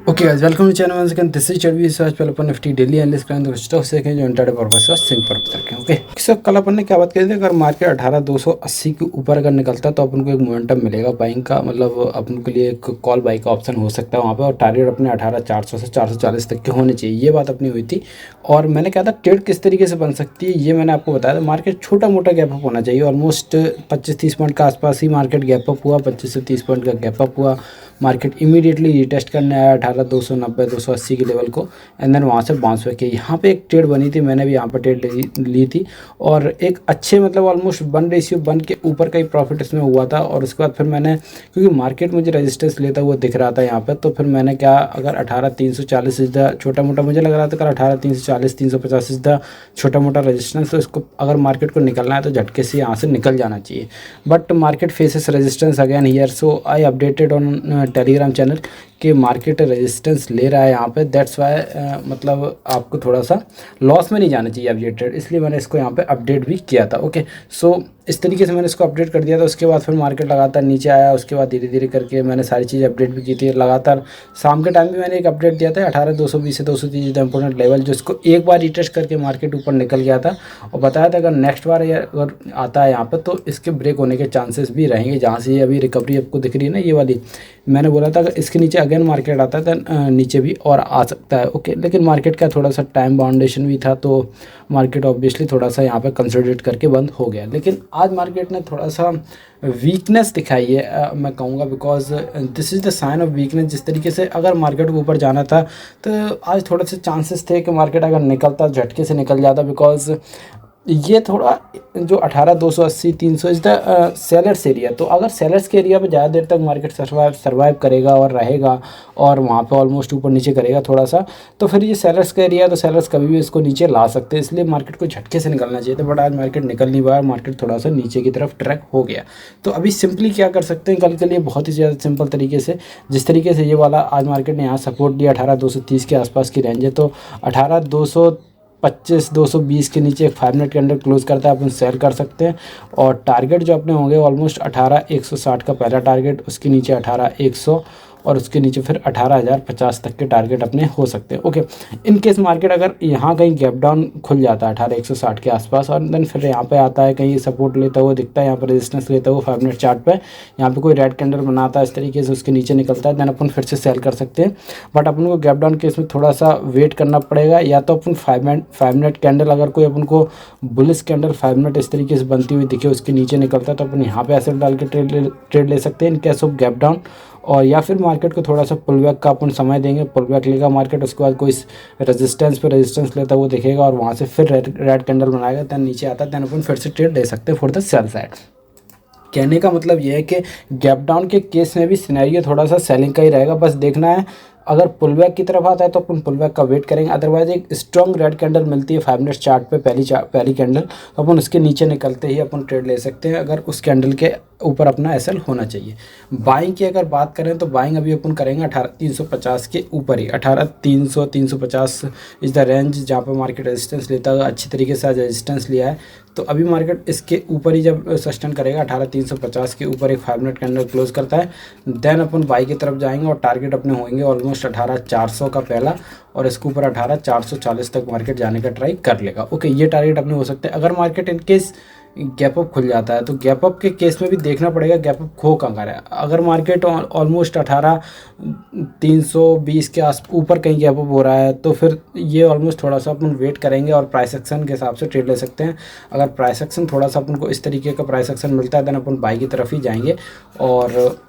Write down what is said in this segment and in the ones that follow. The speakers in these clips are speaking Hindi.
Okay guys, welcome to channel once again. This is Charvi. आज पहले अपन निफ्टी डेली एनालिसिस करेंगे तो स्टॉक से जो इंट्राडे पर्पस है सिंक पर्पस रखें। ओके सो कल अपन ने क्या बात करी थी, अगर मार्केट 18280 के ऊपर अगर निकलता है तो अपन को एक मोमेंटम मिलेगा बाइंग का, मतलब अपन के लिए एक कॉल बाई का ऑप्शन हो सकता है वहाँ पे, और टारगेट अपने 18400 से 440 तक के होने चाहिए। ये बात अपनी हुई थी और मैंने कहा था ट्रेड किस तरीके से बन सकती है ये मैंने आपको बताया था। मार्केट छोटा मोटा गैप अप होना चाहिए, ऑलमोस्ट 25-30 पॉइंट का आसपास ही मार्केट गैप अप हुआ, 25 से 30 पॉइंट का गैप अप हुआ। मार्केट इमीडिएटली रिटेस्ट करने आया 18290 280 के लेवल को, एंड देन वहाँ से बाउंस बैक किया। यहाँ पे एक ट्रेड बनी थी, मैंने भी यहाँ पर ट्रेड ली थी और एक अच्छे मतलब ऑलमोस्ट 1 रेशियो 1 के ऊपर का ही प्रॉफिट इसमें हुआ था। और उसके बाद फिर मैंने, क्योंकि मार्केट मुझे रेजिस्टेंस लेता हुआ दिख रहा था यहाँ पर, तो फिर मैंने क्या, अगर 18340 इज द छोटा मोटा, मुझे लग रहा था अगर 18340 350 इज द छोटा मोटा रेजिस्टेंस, तो इसको अगर मार्केट को निकलना है तो झटके से यहाँ से निकल जाना चाहिए। But market faces resistance again here, so I updated on Telegram channel कि मार्केट रेजिस्टेंस ले रहा है यहाँ पे। दैट्स वाई मतलब आपको थोड़ा सा लॉस में नहीं जाना चाहिए अब ये ट्रेड, इसलिए मैंने इसको यहाँ पे अपडेट भी किया था। ओके सो इस तरीके से मैंने इसको अपडेट कर दिया था। उसके बाद फिर मार्केट लगातार नीचे आया, उसके बाद धीरे धीरे करके मैंने सारी चीज़ अपडेट भी की थी। लगातार शाम के टाइम भी मैंने एक अपडेट दिया था 18220 से 230 इंपॉर्टेंट लेवल, जिसको एक बार रिटेस्ट करके मार्केट ऊपर निकल गया था और बताया था अगर नेक्स्ट बार अगर आता है यहाँ पर तो इसके ब्रेक होने के चांसेस भी रहेंगे। जहाँ से ये अभी रिकवरी आपको दिख रही है ना ये वाली, मैंने बोला था अगर इसके नीचे अगेन मार्केट आता है तो नीचे भी और आ सकता है। ओके लेकिन मार्केट का थोड़ा सा टाइम बाउंडेशन भी था, तो मार्केट ऑब्वियसली थोड़ा सा यहाँ पे कंसोलिडेट करके बंद हो गया। लेकिन आज मार्केट ने थोड़ा सा वीकनेस दिखाई है, मैं कहूँगा, because this is the sign of weakness. जिस तरीके से अगर मार्केट को ऊपर जाना था तो आज थोड़े से चांसेस थे कि मार्केट अगर निकलता झटके से निकल जाता, बिकॉज ये थोड़ा जो 18280 300 इज़ द सेलर्स एरिया। तो अगर सेलर्स के एरिया पे ज़्यादा देर तक मार्केट सर्वाइव करेगा और रहेगा और वहाँ पे ऑलमोस्ट ऊपर नीचे करेगा थोड़ा सा, तो फिर ये सेलर्स का एरिया, तो सेलर्स कभी भी इसको नीचे ला सकते हैं। इसलिए मार्केट को झटके से निकलना चाहिए था, बट आज मार्केट निकल नहीं पाया, मार्केट थोड़ा सा नीचे की तरफ ट्रैक हो गया। तो अभी सिंपली क्या कर सकते हैं कल के लिए, बहुत ही ज़्यादा सिंपल तरीके से, जिस तरीके से ये वाला आज मार्केट ने यहाँ सपोर्ट दिया 18230 के आसपास की रेंज है, तो 18225 220 के नीचे एक 5 मिनट के अंदर क्लोज करता है अपन सेल कर सकते हैं। और टारगेट जो अपने होंगे ऑलमोस्ट 18160 का पहला टारगेट, उसके नीचे 18100 और उसके नीचे फिर 18050 तक के टारगेट अपने हो सकते हैं। ओके इन केस मार्केट अगर यहाँ कहीं गैप डाउन खुल जाता है 18160 के आसपास और देन फिर यहाँ पे आता है कहीं सपोर्ट लेता हुआ दिखता है, यहाँ पर रेजिस्टेंस लेता हुआ 5 मिनट चार्ट पे, यहाँ पे कोई रेड कैंडल बनाता है इस तरीके से, उसके नीचे निकलता है, देन अपन फिर से सेल कर सकते हैं। बट अपन को गैप डाउन केस में थोड़ा सा वेट करना पड़ेगा, या तो अपन 5 मिनट कैंडल, अगर कोई अपन को बुलिस कैंडल 5 मिनट इस तरीके से बनती हुई दिखे उसके नीचे निकलता है तो अपन यहाँ पे एसेट डाल के ट्रेड ले सकते हैं in case of gap down. और या फिर मार्केट को थोड़ा सा पुल बैक का अपन समय देंगे, पुल बैक लेगा मार्केट, उसके बाद कोई रेजिस्टेंस पे रेजिस्टेंस लेता हुआ दिखेगा और वहाँ से फिर रेड कैंडल बनाएगा, दैन नीचे आता है, दैन अपन फिर से ट्रेड ले सकते हैं फॉर द सेल साइड। कहने का मतलब यह है कि गैप डाउन के केस में भी सिनेरियो थोड़ा सा सेलिंग का ही रहेगा, बस देखना है अगर पुल बैक की तरफ आता है तो अपन पुल बैक का वेट करेंगे, अदरवाइज एक स्ट्रॉन्ग रेड कैंडल मिलती है 5 मिनट चार्ट पे पहली कैंडल, तो अपन उसके नीचे निकलते ही अपन ट्रेड ले सकते हैं, अगर उस कैंडल के ऊपर अपना एसएल होना चाहिए। बाइंग की अगर बात करें तो बाइंग अभी अपन करेंगे 18350 के ऊपर ही, 18300 350 इज़ द रेंज जहाँ पे मार्केट रेजिस्टेंस लेता है, अच्छी तरीके से आज रेजिस्टेंस लिया है। तो अभी मार्केट इसके ऊपर ही जब सस्टेन करेगा 18350 के ऊपर एक 5 मिनट कैंडल क्लोज करता है, देन अपन बाई की तरफ जाएंगे और टारगेट अपने होंगे ऑलमोस्ट 18400 का पहला, और इसके ऊपर 18440 तक मार्केट जाने का ट्राई कर लेगा। ओके ये टारगेट अपने हो सकते हैं। अगर market in case gap up खुल जाता है तो गैप अप के केस में भी देखना पड़ेगा गैप अप खो कहाँ है। अगर मार्केट ऑलमोस्ट 18320 के आस ऊपर कहीं गैप अप हो रहा है तो फिर ये ऑलमोस्ट थोड़ा सा अपन वेट करेंगे और प्राइस एक्शन के हिसाब से ट्रेड ले सकते हैं। अगर प्राइस एक्शन थोड़ा सा अपन को इस तरीके का प्राइस एक्शन मिलता है देन अपन बाई की तरफ ही जाएंगे, और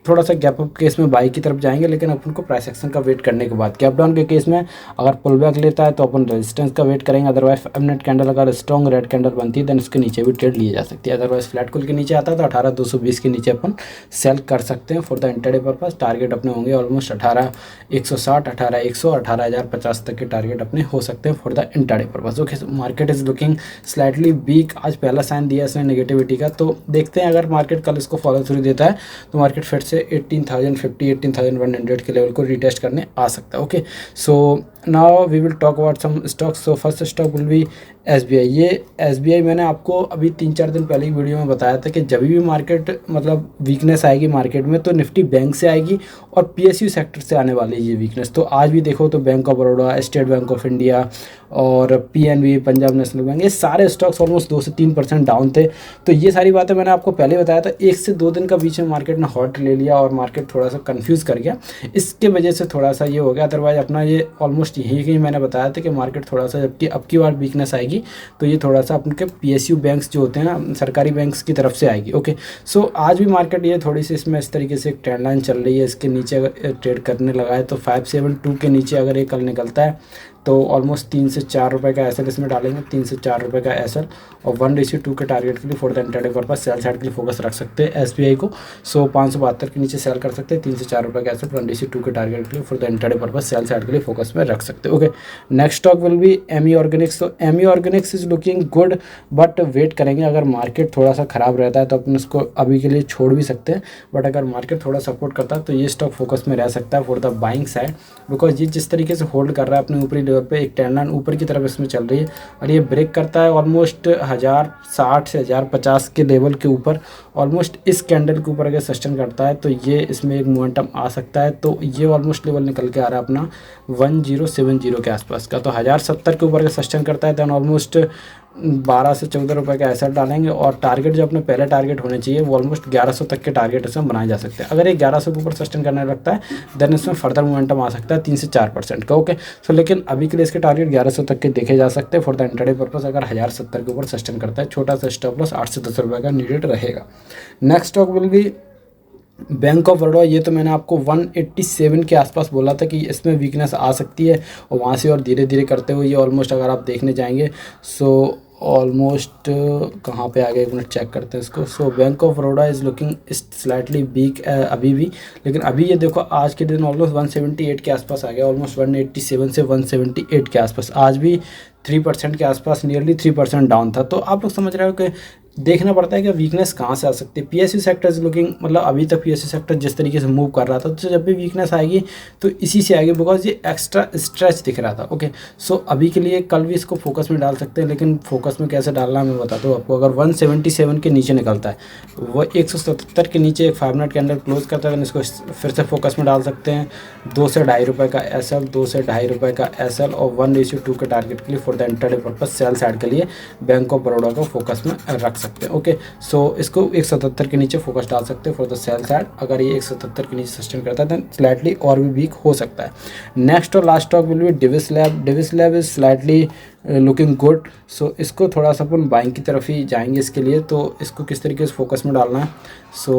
थोड़ा सा गैप अप केस में बाई की तरफ जाएंगे, लेकिन अपन को प्राइस एक्शन का वेट करने के बाद। गैप डाउन के केस में अगर पुल बैक लेता है तो अपन रेजिस्टेंस का वेट करेंगे, अदरवाइज 5 मिनट कैंडल अगर स्ट्रॉन्ग रेड कैंडल बनती है देन उसके नीचे भी ट्रेड लिए जा सकती है। अदरवाइज फ्लैट खुल के नीचे आता है तो 18220 के नीचे अपन सेल कर सकते हैं for the intraday purpose. Target अपने होंगे ऑलमोस्ट 18160 18100 18050 तक के टारगेट अपने हो सकते हैं for the intraday purpose. Okay market is looking slightly weak, आज पहला साइन दिया इसने नेगेटिविटी का, तो देखते हैं अगर मार्केट कल इसको फॉलो थ्रू देता है तो मार्केट फिर से 18050 18100 के लेवल को रिटेस्ट करने आ सकता है। Okay so now we will talk about some stocks. So first stock will be SBI. ये एसबीआई मैंने आपको अभी 3-4 दिन पहले की वीडियो में बताया था कि जब भी मार्केट मतलब वीकनेस आएगी मार्केट में तो निफ्टी बैंक से आएगी और पीएसयू सेक्टर से आने वाली ये वीकनेस। तो आज भी देखो तो bank of Baroda, state bank of India और पीएनबी, पंजाब नेशनल बैंक, ये सारे स्टॉक्स ऑलमोस्ट 2 से 3% डाउन थे। तो ये सारी बातें मैंने आपको पहले बताया था। 1 से 2 दिन का बीच में मार्केट ने हॉट ले लिया और मार्केट थोड़ा सा कंफ्यूज कर गया, इसके वजह से थोड़ा सा ये हो गया। अदरवाइज अपना ये ऑलमोस्ट यही कहीं मैंने बताया था कि मार्केट थोड़ा सा जबकि अब की बार वीकनेस आएगी तो ये थोड़ा सा अपने पीएसयू बैंक्स जो होते हैं ना, सरकारी बैंक्स की तरफ से आएगी। ओके, सो आज भी मार्केट ये थोड़ी सी इसमें इस तरीके से एक ट्रेंड लाइन चल रही है। इसके नीचे अगर ट्रेड करने लगा है तो 572 के नीचे अगर ये कल निकलता है तो ऑलमोस्ट 3 से 4 रुपये का एसएल इसमें डालेंगे, 3 से 4 रुपये का एसएल और 1:2 के टारगेट के लिए for the intraday purpose sell side के लिए फोकस रख सकते हैं एसबीआई को। सो 572 के नीचे सेल कर सकते हैं, 3 से 4 रुपये का एसएल 1:2 के टारगेट के लिए for the intraday purpose sell side के लिए फोकस में रख सकते हैं। Okay, next stock will be Ami Organics. तो Ami Organics is looking good but wait करेंगे। अगर मार्केट थोड़ा सा ख़राब रहता है तो अपन उसको अभी के लिए छोड़ भी सकते हैं, बट अगर मार्केट थोड़ा सपोर्ट करता है तो ये स्टॉक फोकस में रह सकता है for the buying side, because ये जिस तरीके से होल्ड कर रहा है अपने ऊपरी लेवल पे, एक ट्रेंड लाइन ऊपर की तरफ इसमें चल रही है और ये ब्रेक करता है ऑलमोस्ट 1060 से 1050 के लेवल के ऊपर। ऑलमोस्ट इस कैंडल के ऊपर अगर सस्टेन करता है तो ये इसमें एक मोमेंटम आ सकता है। तो ये ऑलमोस्ट लेवल निकल के आ रहा है अपना 1070 के आसपास का। तो 1070 के ऊपर अगर सस्टेन करता है देन ऑलमोस्ट 12 से 14 रुपये का एसेट डालेंगे और टारगेट जो अपने पहले टारगेट होने चाहिए वो ऑलमोस्ट 1100 तक के टारगेट इसमें बनाए जा सकते हैं। अगर ये 1100 के ऊपर सस्टेन करने लगता है देन इसमें फर्दर मोमेंटम आ सकता है 3 से 4% का। ओके, सो लेकिन अभी के लिए इसके टारगेट 1100 तक के देखे जा सकते हैं फॉर द इंट्राडे पर्पस। अगर 1070 के ऊपर सस्टेन करता है, छोटा सा स्टॉप लॉस 8 से 10 रुपये का नीडेड रहेगा। Next stock will B bank of Baroda. ये तो मैंने आपको 187 के आसपास बोला था कि इसमें वीकनेस आ सकती है और वहाँ से और धीरे धीरे करते हुए ये ऑलमोस्ट अगर आप देखने जाएंगे सो ऑलमोस्ट कहाँ पे आ गया, एक मिनट चेक करते हैं इसको। So Bank of Baroda is looking slightly weak अभी भी, लेकिन अभी ये देखो आज के दिन ऑलमोस्ट 178 के आसपास आ गया, ऑलमोस्ट 187 से 178 के आसपास। आज भी 3% के आसपास, नियरली 3% डाउन था। तो आप लोग समझ रहे हो कि देखना पड़ता है कि वीकनेस कहाँ से आ सकती है। पीएसयू सेक्टर इज लुकिंग, मतलब अभी तक पीएसयू सेक्टर जिस तरीके से मूव कर रहा था तो जब भी वीकनेस आएगी तो इसी से आएगी, बिकॉज ये एक्स्ट्रा स्ट्रेच दिख रहा था। ओके, सो अभी के लिए कल भी इसको फोकस में डाल सकते हैं, लेकिन फोकस में कैसे डालना है मैं बताता हूँ आपको। अगर 177 के नीचे निकलता है, वो 177 के नीचे एक 5 मिनट कैंडल क्लोज करता है, इसको फिर से फोकस में डाल सकते हैं। 2 से 2.5 रुपये का एसएल, 2 से 2.5 रुपये का एसएल और 1:2 के टारगेट के लिए for the intraday purpose sell side के लिए बैंक ऑफ बड़ौदा को फोकस में रख सकते हैं। ओके, सो इसको 177 के नीचे फोकस डाल सकते हैं फॉर द सेल साइड। अगर ये 177 के नीचे सस्टेन करता है देन स्लाइटली और भी वीक हो सकता है। नेक्स्ट और last stock will be Divi's lab. Divi's lab is slightly looking good. So इसको थोड़ा सा अपन बाइंग की तरफ ही जाएंगे इसके लिए, तो इसको किस तरीके से फोकस में डालना है। So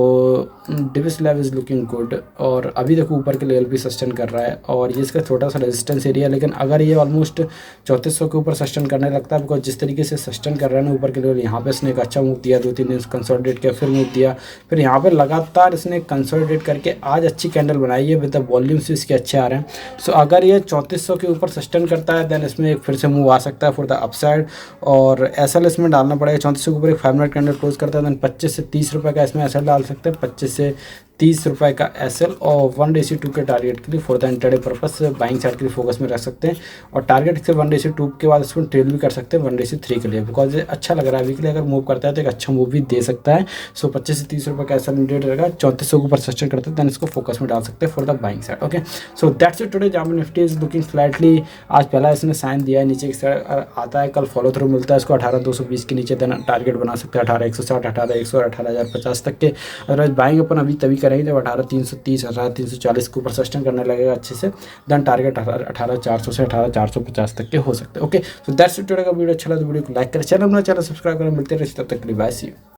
Divi's lab is looking good और अभी देखो ऊपर के लेवल भी सस्टेन कर रहा है और ये इसका छोटा सा रेजिस्टेंस एरिया है, लेकिन अगर ये ऑलमोस्ट 3400 के ऊपर सस्टेन करने लगता है, बिकॉज जिस तरीके से सस्टेन कर रहा है ना ऊपर के लेवल, यहाँ पे इसने एक अच्छा मूव दिया, 2-3 दिन कंसोलिडेट किया, फिर मूव दिया, फिर यहाँ पर लगातार इसने कंसोलिडेट करके आज अच्छी कैंडल बनाई है विद द वॉल्यूम्स भी इसके अच्छे आ रहे हैं। सो अगर ये 3400 के ऊपर सस्टेन करता है देन इसमें एक फिर से मूव आ सकता है फॉर द अपसाइड और एसएल इसमें डालना पड़ेगा। 3400 के ऊपर एक 5 मिनट कैंडल क्लोज करता है देन 25 से 30 रुपये का इसमें एसएल डाल सकते हैं, 25 से 30 रुपये का एसएल और 1:2 के टारगेट के लिए for the intraday purpose buying side के लिए फोकस में रख सकते हैं और टारगेट से 1:2 के बाद इसमें ट्रेड भी कर सकते हैं 1:3 के लिए, बिकॉज ये अच्छा लग रहा है अभी के लिए। अगर मूव करता है तो एक अच्छा मूव भी दे सकता है। सो 25 से 30 रुपये का एसएल इंडिकेट रहेगा, 3400 के ऊपर सस्टेन करते हैं देन इसको फोकस में डाल सकते हैं for the buying side. Okay, so that's it today. जहाँ निफ्टी इज लुकिंग स्लाइटली, आज पहला इसने साइन दिया है, नीचे की साइड आता है, कल फॉलो थ्रू मिलता है इसको 18,220 के नीचे देन टारगेट बना सकते हैं 18,160, 18,100 और 18,050 तक के। अदरवाइज बाइंग अपन अभी तभी करेंगे जब 18,330, 18,340 के ऊपर सस्टेन करने लगेगा अच्छे से, देन टारगेट 18,400 से 18,450 तक के हो सकते हैं। Okay, so that's it today का वीडियो अच्छा लगा तो वीडियो को लाइक करें, चैनल सब्सक्राइब करें, मिलते रहे तब तक के लिए बाय, सी यू।